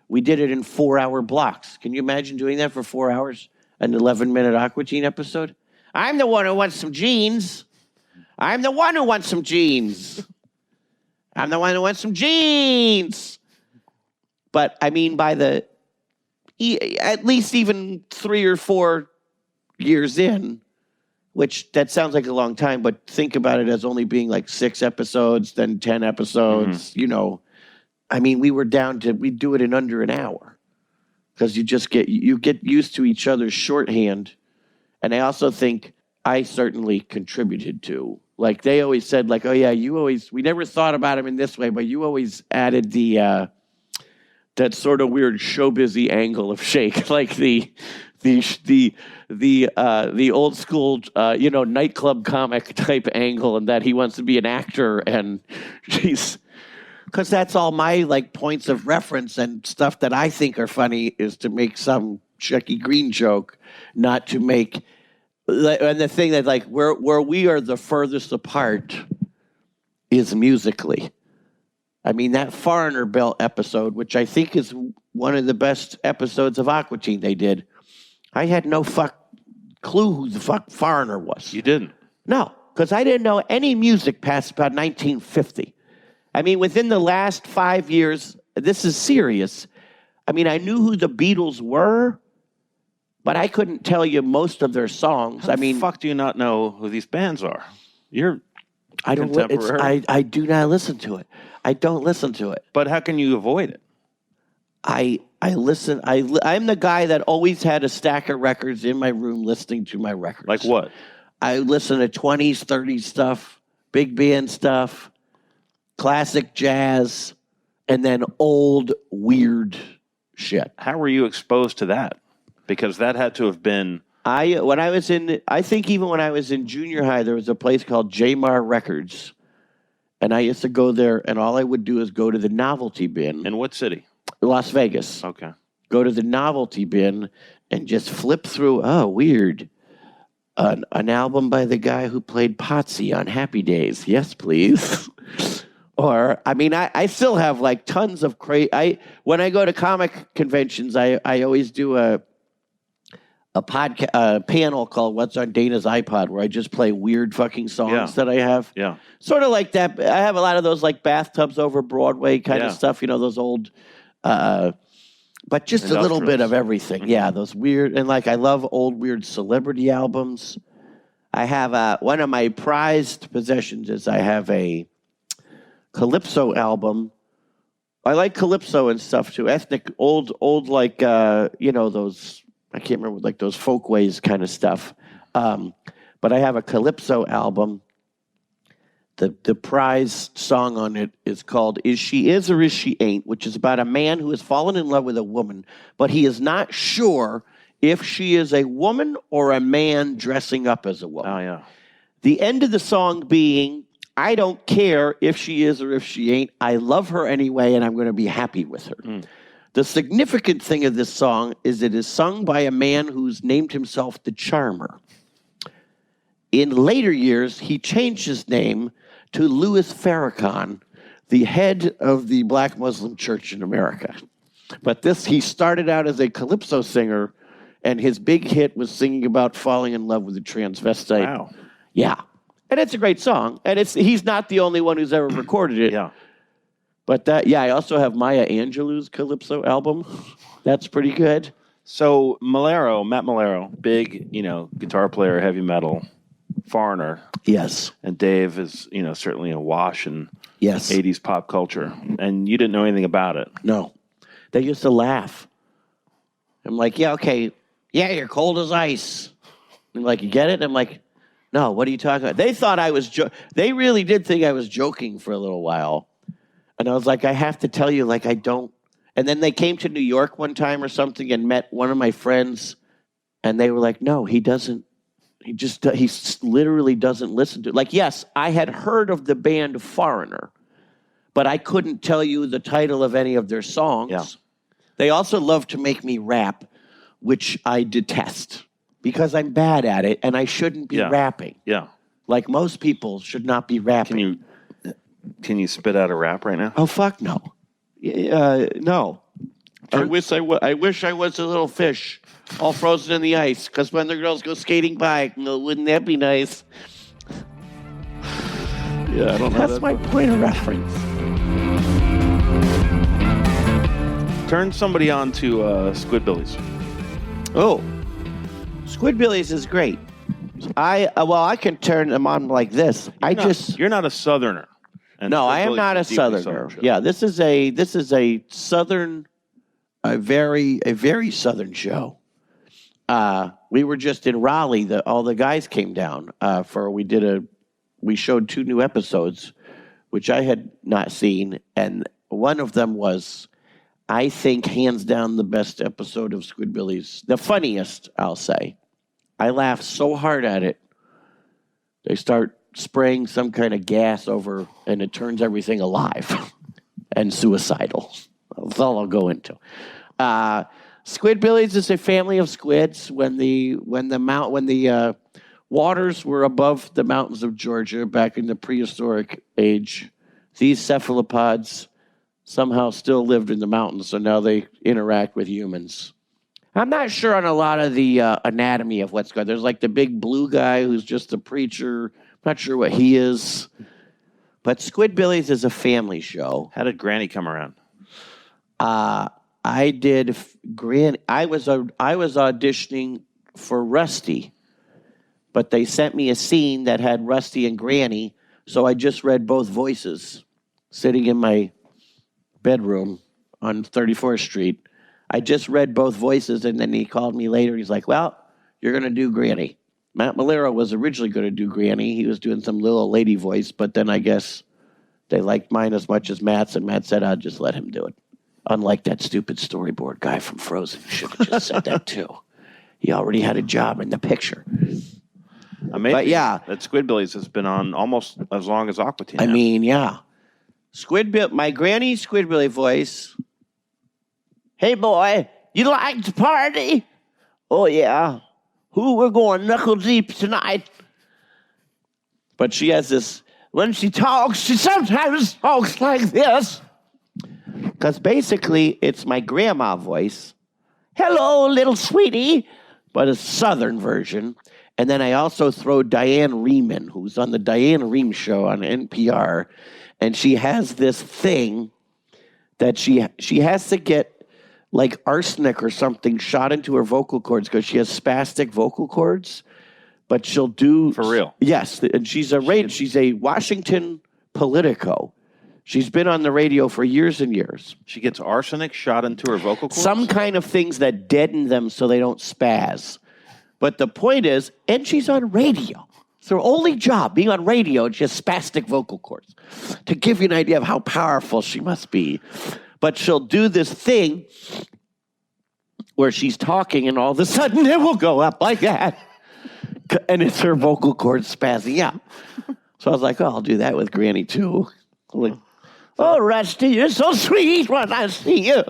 we did it in 4-hour blocks. Can you imagine doing that for 4 hours? An 11-minute Aqua Teen episode? I'm the one who wants some jeans. I'm the one who wants some jeans. I'm the one who wants some jeans. But, I mean, by at least even 3 or 4 years in, which that sounds like a long time, but think about it as only being 6 episodes, then 10 episodes, I mean, we'd do it in under an hour because you get used to each other's shorthand And I also think I certainly contributed to. Like, they always said, like, oh, yeah, we never thought about him in this way, but you always added that sort of weird showbizy angle of Shake, like the old school, nightclub comic type angle, and that he wants to be an actor, and jeez, because that's all my like points of reference and stuff that I think are funny is to make some Shecky Green joke, not to make. And the thing that like where we are the furthest apart is musically. I mean, that Foreigner Belt episode, which I think is one of the best episodes of Aqua Teen they did, I had no clue who the fuck Foreigner was. You didn't? No, because I didn't know any music past about 1950. I mean, within the last 5 years, this is serious. I mean, I knew who the Beatles were, but I couldn't tell you most of their songs. How the fuck do you not know who these bands are? You're contemporary. I do not listen to it. I don't listen to it. But how can you avoid it? I listen. I'm the guy that always had a stack of records in my room listening to my records. Like what? I listen to 20s, 30s stuff, big band stuff, classic jazz, and then old weird shit. How were you exposed to that? Because that had to have been... I think even when I was in junior high, there was a place called J-Mar Records. And I used to go there, and all I would do is go to the novelty bin. In what city? Las Vegas. Okay. Go to the novelty bin and just flip through, weird. An album by the guy who played Potsy on Happy Days. Yes, please. Or, I mean, I still have like tons of when I go to comic conventions, I always do a panel called What's on Dana's iPod, where I just play weird fucking songs that I have. Yeah. Sort of like that. I have a lot of those like Bathtubs Over Broadway kind of stuff, those old, but just a little bit of everything. Mm-hmm. Yeah, those weird, and like I love old weird celebrity albums. I have one of my prized possessions is I have a Calypso album. I like Calypso and stuff too. Ethnic, old like, those, I can't remember, like those folkways kind of stuff. But I have a Calypso album. The prize song on it is called Is She Is or Is She Ain't, which is about a man who has fallen in love with a woman, but he is not sure if she is a woman or a man dressing up as a woman. Oh, yeah. The end of the song being, I don't care if she is or if she ain't. I love her anyway, and I'm going to be happy with her. Mm. The significant thing of this song is it is sung by a man who's named himself the Charmer. In later years, he changed his name to Louis Farrakhan, the head of the Black Muslim Church in America. But he started out as a Calypso singer, and his big hit was singing about falling in love with a transvestite. Wow. Yeah. And it's a great song. And he's not the only one who's ever recorded it. Yeah. But I also have Maya Angelou's Calypso album. That's pretty good. So Matt Malero, big, guitar player, heavy metal, Foreigner. Yes. And Dave is, certainly awash in yes. 80s pop culture. And you didn't know anything about it. No. They used to laugh. I'm like, yeah, okay. Yeah, you're cold as ice. And like, you get it? I'm like, no, what are you talking about? They thought I was they really did think I was joking for a little while. And I was like, I have to tell you, like, I don't. And then they came to New York one time or something and met one of my friends. And they were like, no, he doesn't. He literally doesn't listen to it. Like, yes, I had heard of the band Foreigner, but I couldn't tell you the title of any of their songs. Yeah. They also love to make me rap, which I detest because I'm bad at it and I shouldn't be rapping. Yeah. Like most people should not be rapping. Can you spit out a rap right now? Oh, fuck no. No. I wish I was a little fish, all frozen in the ice, because when the girls go skating by, wouldn't that be nice? Yeah, I don't know. That's my point of reference. Turn somebody on to Squidbillies. Oh, Squidbillies is great. I can turn them on like this. You're not a Southerner. No, I am not a Southerner. Yeah, this is a Southern, a very Southern show. we were just in Raleigh. All the guys came down we showed 2 new episodes, which I had not seen, and one of them was, I think, hands down the best episode of Squidbillies. The funniest, I'll say. I laughed so hard at it. They start spraying some kind of gas over, and it turns everything alive and suicidal. That's all I'll go into. Squidbillies is a family of squids. When the waters were above the mountains of Georgia back in the prehistoric age, these cephalopods somehow still lived in the mountains, so now they interact with humans. I'm not sure on a lot of the anatomy of what's going on. There's like the big blue guy who's just a preacher. I'm not sure what he is. But Squidbillies is a family show. How did Granny come around? I did Granny. I was auditioning for Rusty, but they sent me a scene that had Rusty and Granny, so I just read both voices sitting in my bedroom on 34th Street. I just read both voices, and then he called me later. He's like, well, you're going to do Granny. Matt Malero was originally going to do Granny. He was doing some little lady voice, but then I guess they liked mine as much as Matt's, and Matt said, I'll just let him do it. Unlike that stupid storyboard guy from Frozen. Should have just said that, too. He already had a job in the picture. Amazing. But, yeah. That Squidbillies has been on almost as long as Aqua Teen. I mean, yeah. My Granny Squidbilly voice. Hey, boy, you like to party? Oh, yeah. Who, we're going knuckle deep tonight. But she has this, when she talks, she sometimes talks like this. Because basically, it's my grandma voice. Hello, little sweetie. But a southern version. And then I also throw Diane Reeman, who's on the Diane Rehm show on NPR. And she has this thing that she has to get like arsenic or something shot into her vocal cords because she has spastic vocal cords. But she'll do... For real? Yes. And she's a Washington Politico. She's been on the radio for years and years. She gets arsenic shot into her vocal cords? Some kind of things that deaden them so they don't spaz. But the point is, and she's on radio. It's her only job, being on radio, just spastic vocal cords. To give you an idea of how powerful she must be. But she'll do this thing where she's talking and all of a sudden it will go up like that. And it's her vocal cords spazzing out. So I was like, oh, I'll do that with Granny too. Like, oh, Rusty, you're so sweet when I see you.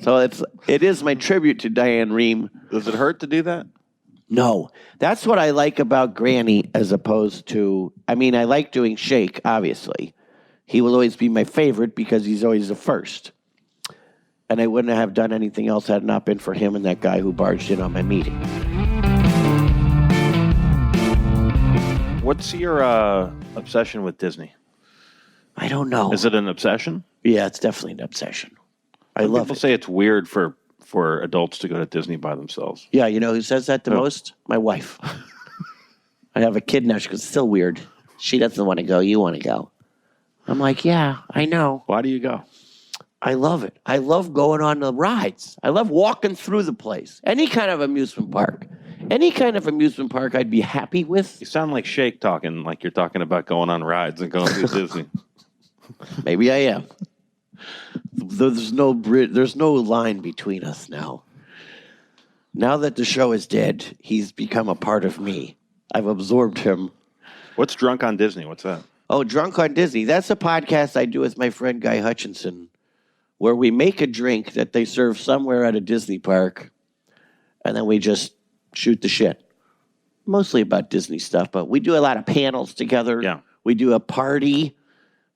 So it is my tribute to Diane Rehm. Does it hurt to do that? No. That's what I like about Granny as opposed to, I like doing Shake, obviously. He will always be my favorite because he's always the first. And I wouldn't have done anything else had it not been for him and that guy who barged in on my meeting. What's your obsession with Disney? I don't know. Is it an obsession? Yeah, it's definitely an obsession. I love it. People say it's weird for adults to go to Disney by themselves. Yeah, you know who says that the most? My wife. I have a kid now. She goes, it's still weird. She doesn't want to go. You want to go. I'm like, yeah, I know. Why do you go? I love it. I love going on the rides. I love walking through the place. Any kind of amusement park. Any kind of amusement park I'd be happy with. You sound like Shake talking, like you're talking about going on rides and going to Disney. Maybe I am. There's no line between us now. Now that the show is dead, he's become a part of me. I've absorbed him. What's Drunk on Disney? What's that? Oh, Drunk on Disney. That's a podcast I do with my friend Guy Hutchinson, where we make a drink that they serve somewhere at a Disney park, and then we just shoot the shit. Mostly about Disney stuff, but we do a lot of panels together. Yeah. We do a party.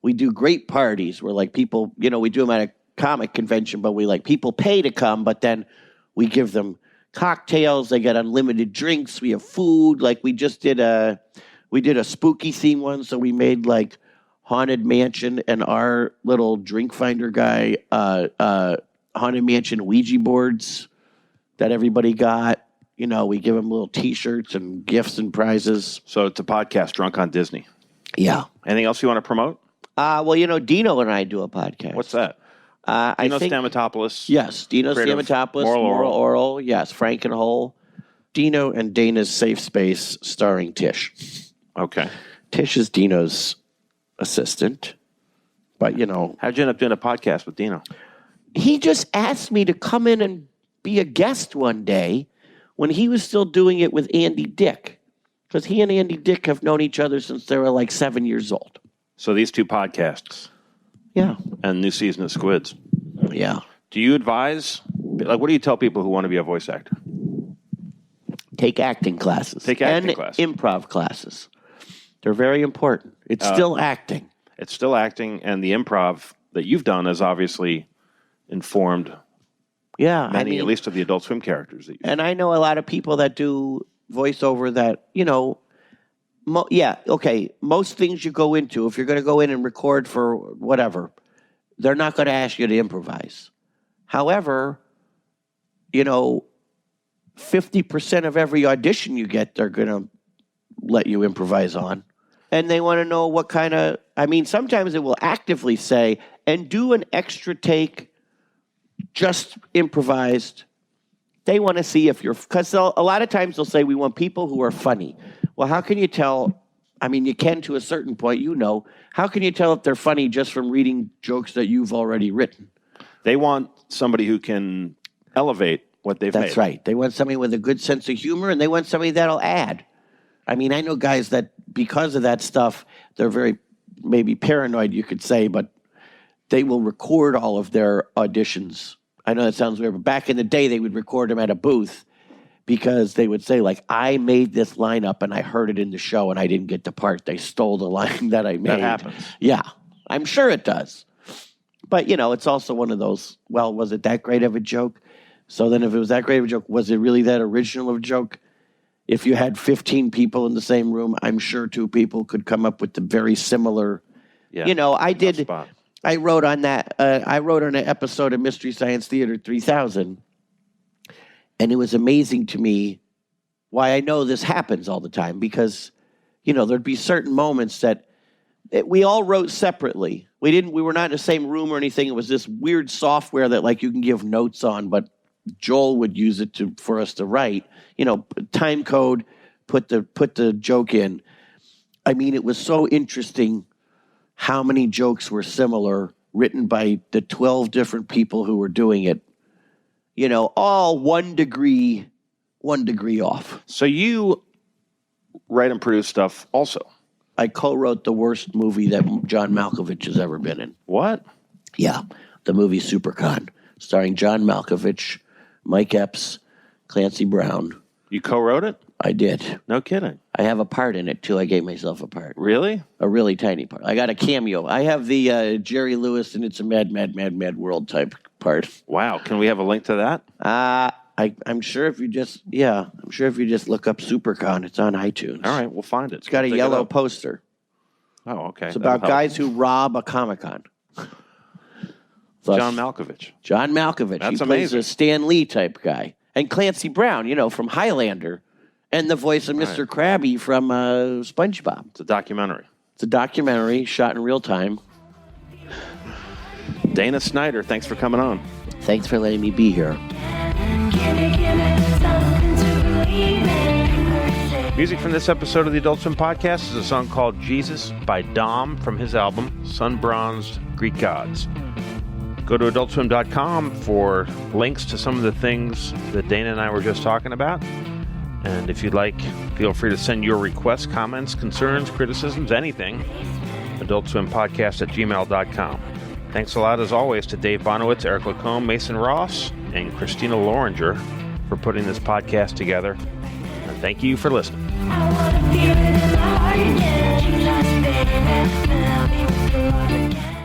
We do great parties where like people, we do them at a comic convention, but people pay to come, but then we give them cocktails. They get unlimited drinks. We have food. Like we did a spooky theme one. So we made like Haunted Mansion and our little drink finder guy, Haunted Mansion Ouija boards that everybody got. We give them little T-shirts and gifts and prizes. So it's a podcast, Drunk on Disney. Yeah. Anything else you want to promote? Dino and I do a podcast. What's that? Dino Stamatopoulos. Yes, Dino Stamatopoulos, Moral Oral. Yes, Frank and Hole. Dino and Dana's Safe Space, starring Tish. Okay. Tish is Dino's assistant, but how'd you end up doing a podcast with Dino? He just asked me to come in and be a guest one day when he was still doing it with Andy Dick, because he and Andy Dick have known each other since they were like 7 years old. So these two podcasts. Yeah. And new season of Squids. Yeah. Do you advise, what do you tell people who want to be a voice actor? Take acting classes. And improv classes. They're very important. It's still acting. It's still acting, and the improv that you've done has obviously informed many, at least of the Adult Swim characters. That and I know a lot of people that do voiceover that, most things you go into, if you're going to go in and record for whatever, they're not going to ask you to improvise. However, 50% of every audition you get, they're going to let you improvise on. And they want to know what kind of, sometimes it will actively say, and do an extra take, just improvised. They want to see if you're, because a lot of times they'll say, we want people who are funny. Well, how can you tell? You can to a certain point, How can you tell if they're funny just from reading jokes that you've already written? They want somebody who can elevate what they've made. That's right. They want somebody with a good sense of humor, and they want somebody that'll add. I know guys that, because of that stuff, they're very maybe paranoid, you could say, but they will record all of their auditions. I know that sounds weird, but back in the day, they would record them at a booth because they would say, I made this line up and I heard it in the show and I didn't get the part. They stole the line that I made. That happens. Yeah, I'm sure it does. But, it's also one of those, well, was it that great of a joke? So then if it was that great of a joke, was it really that original of a joke? If you had 15 people in the same room, I'm sure 2 people could come up with the very similar. Yeah, I wrote on that. I wrote on an episode of Mystery Science Theater 3000, and it was amazing to me why I know this happens all the time, because there'd be certain moments that we all wrote separately. We were not in the same room or anything. It was this weird software that you can give notes on, but Joel would use it for us to write. Time code, put the joke in. It was so interesting how many jokes were similar, written by the 12 different people who were doing it. All 1 degree off. So you write and produce stuff also? I co-wrote the worst movie that John Malkovich has ever been in. What? Yeah, the movie Supercon, starring John Malkovich, Mike Epps, Clancy Brown. You co-wrote it? I did. No kidding. I have a part in it, too. I gave myself a part. Really? A really tiny part. I got a cameo. I have the Jerry Lewis and It's a Mad, Mad, Mad, Mad World type part. Wow. Can we have a link to that? I'm sure if you just look up Supercon, it's on iTunes. All right, we'll find it. It's got a yellow poster. Oh, okay. It's about guys who rob a Comic-Con. John Malkovich. That's amazing. Plays a Stan Lee type guy. And Clancy Brown, from Highlander. And the voice of Mr. Krabby from SpongeBob. It's a documentary. It's a documentary shot in real time. Dana Snyder, thanks for coming on. Thanks for letting me be here. Music from this episode of the Adult Swim Podcast is a song called Jesus by Dom from his album Sun-Bronzed Greek Gods. Go to adultswim.com for links to some of the things that Dana and I were just talking about. And if you'd like, feel free to send your requests, comments, concerns, criticisms, anything. adultswimpodcast@gmail.com. Thanks a lot, as always, to Dave Bonowitz, Eric Lacombe, Mason Ross, and Christina Loringer for putting this podcast together. And thank you for listening. I wanna feel it in my heart again. Jesus, baby, fill me with your love again.